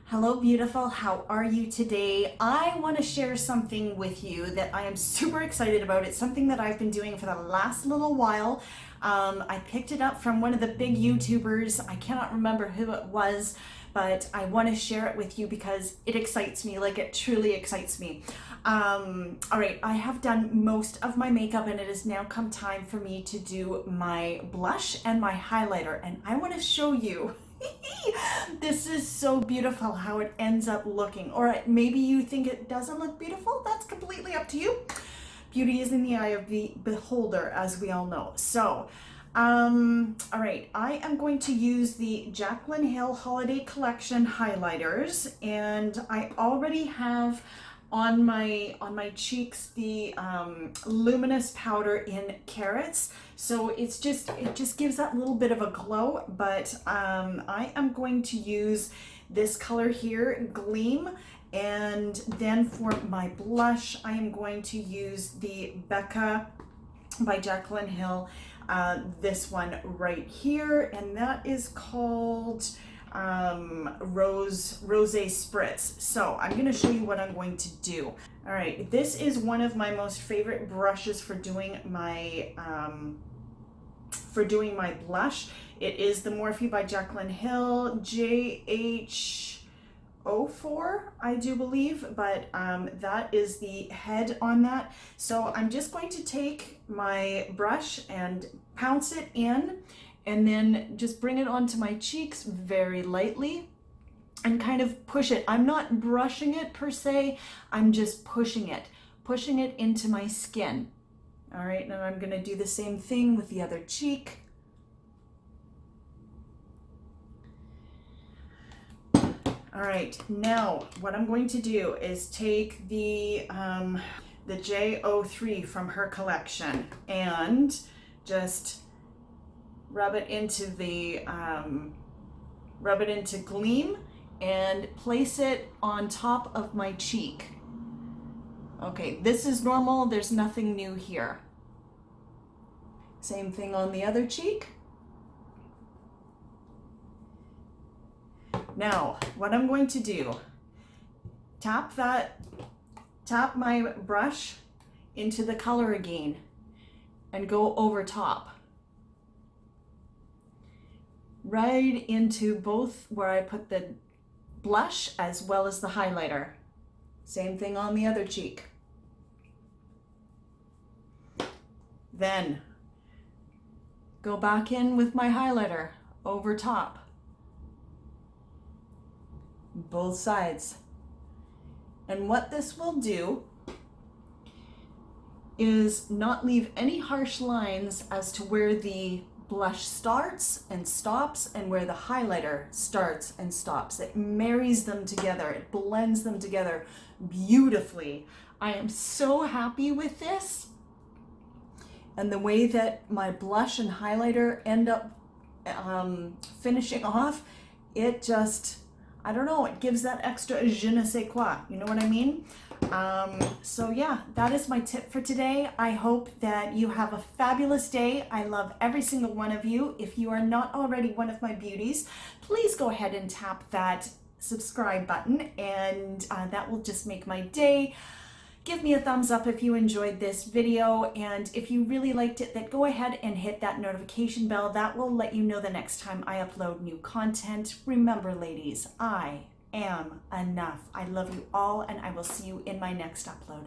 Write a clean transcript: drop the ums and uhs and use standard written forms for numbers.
Hello, beautiful. How are you today? I want to share something with you that I am super excited about. It's something that I've been doing for the last little while. I picked it up from one of the big YouTubers. I cannot remember who it was, but I want to share it with you because it excites me. Like, it truly excites me. All right, I have done most of my makeup and it has now come time for me to do my blush and my highlighter, and I want to show you. This is so beautiful how it ends up looking. Or maybe you think it doesn't look beautiful. That's completely up to you. Beauty is in the eye of the beholder, as we all know. So, all right, I am going to use the Jaclyn Hill Holiday Collection highlighters, and I already have on my cheeks the luminous powder in Carrots, so it just gives that little bit of a glow. But I am going to use this color here, Gleam, and then for my blush I am going to use the Becca by Jaclyn Hill, this one right here, and that is called Rose Spritz. So I'm going to show you what I'm going to do. All right, this is one of my most favorite brushes for doing my blush. It is the Morphe by Jaclyn Hill JH04, I do believe, but that is the head on that. So I'm just going to take my brush and pounce it in, and then just bring it onto my cheeks very lightly and kind of push it. I'm not brushing it per se, I'm just pushing it into my skin. All right, now I'm gonna do the same thing with the other cheek. All right, now what I'm going to do is take the J03 from her collection and just rub it into Gleam and place it on top of my cheek. Okay, this is normal, there's nothing new here. Same thing on the other cheek. Now, what I'm going to do, tap my brush into the color again and go over top. Right into both where I put the blush as well as the highlighter. Same thing on the other cheek. Then go back in with my highlighter over top. Both sides. And what this will do is not leave any harsh lines as to where the blush starts and stops and where the highlighter starts and stops. It marries them together, it blends them together beautifully. I am so happy with this, and the way that my blush and highlighter end up finishing off, it just, I don't know, it gives that extra je ne sais quoi, you know what I mean? So yeah, that is my tip for today. I hope that you have a fabulous day. I love every single one of you. If you are not already one of my beauties, please go ahead and tap that subscribe button, and that will just make my day. Give me a thumbs up if you enjoyed this video, and if you really liked it, then go ahead and hit that notification bell. That will let you know the next time I upload new content. Remember, ladies, I am enough. I love you all, and I will see you in my next upload.